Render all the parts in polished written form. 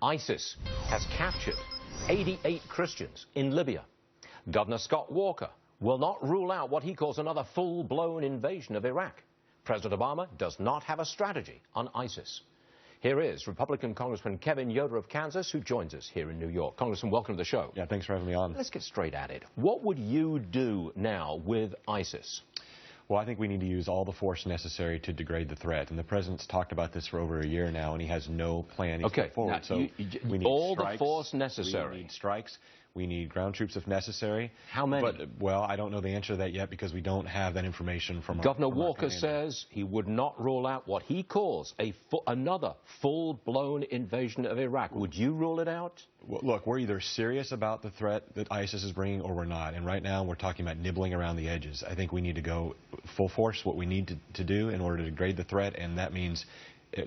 ISIS has captured 88 Christians in Libya. Governor Scott Walker will not rule out what he calls another full-blown invasion of Iraq. President Obama does not have a strategy on ISIS. Here is Republican Congressman Kevin Yoder of Kansas, who joins us here in New York. Congressman, welcome to the show. Yeah, thanks for having me on. Let's get straight at it. What would you do now with ISIS? Well, I think we need to use all the force necessary to degrade the threat. And the president's talked about this for over a year now, and he has no plan forward. Now, so we need all strikes, the force necessary. We need strikes. We need ground troops if necessary. How many? But, well, I don't know the answer to that yet because we don't have that information from Governor Walker says he would not rule out what he calls another full-blown invasion of Iraq. Would you rule it out? Well, look, we're either serious about the threat that ISIS is bringing or we're not. And right now we're talking about nibbling around the edges. I think we need to go full force, what we need to do in order to degrade the threat, and that means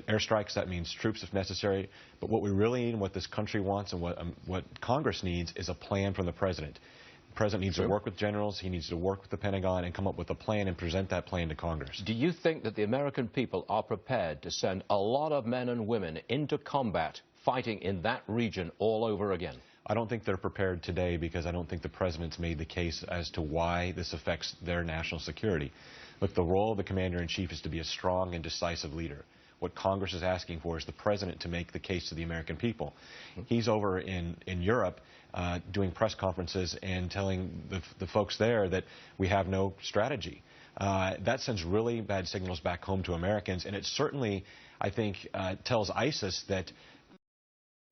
airstrikes, that means troops if necessary. But what we really need and what this country wants and what Congress needs is a plan from the president. The president needs to work with generals, he needs to work with the Pentagon and come up with a plan and present that plan to Congress. Do you think that the American people are prepared to send a lot of men and women into combat fighting in that region all over again? I don't think they're prepared today because I don't think the president's made the case as to why this affects their national security. Look, the role of the commander-in-chief is to be a strong and decisive leader. What Congress is asking for is the president to make the case to the American people. He's over in Europe doing press conferences and telling the folks there that we have no strategy. That sends really bad signals back home to Americans, and it certainly, I think, tells ISIS that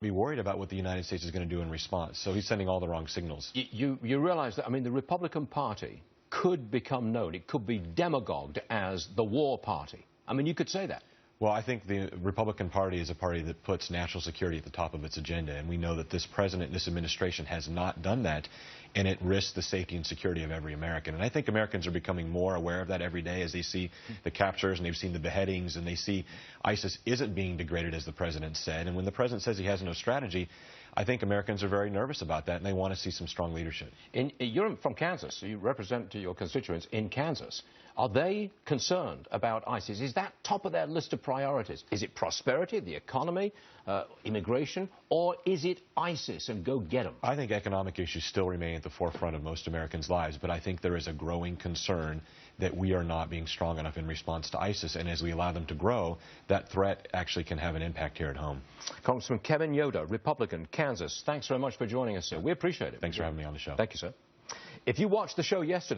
be worried about what the United States is going to do in response. So he's sending all the wrong signals. You realize that, I mean, the Republican Party could become known, it could be demagogued as the war party. I mean, you could say that. Well, I think the Republican Party is a party that puts national security at the top of its agenda, and we know that this president, this administration has not done that, and it risks the safety and security of every American. And I think Americans are becoming more aware of that every day as they see the captures and they've seen the beheadings and they see ISIS isn't being degraded, as the president said. And when the president says he has no strategy, I think Americans are very nervous about that, and they want to see some strong leadership. You're from Kansas, so you represent your constituents in Kansas. Are they concerned about ISIS? Is that top of their list of priorities? Is it prosperity, the economy, immigration, or is it ISIS and go get them? I think economic issues still remain at the forefront of most Americans' lives, but I think there is a growing concern that we are not being strong enough in response to ISIS, and as we allow them to grow, that threat actually can have an impact here at home. Congressman Kevin Yoder, Republican, Kansas, thanks very much for joining us, sir. We appreciate it. Thanks for having me on the show. Thank you, sir. If you watched the show yesterday,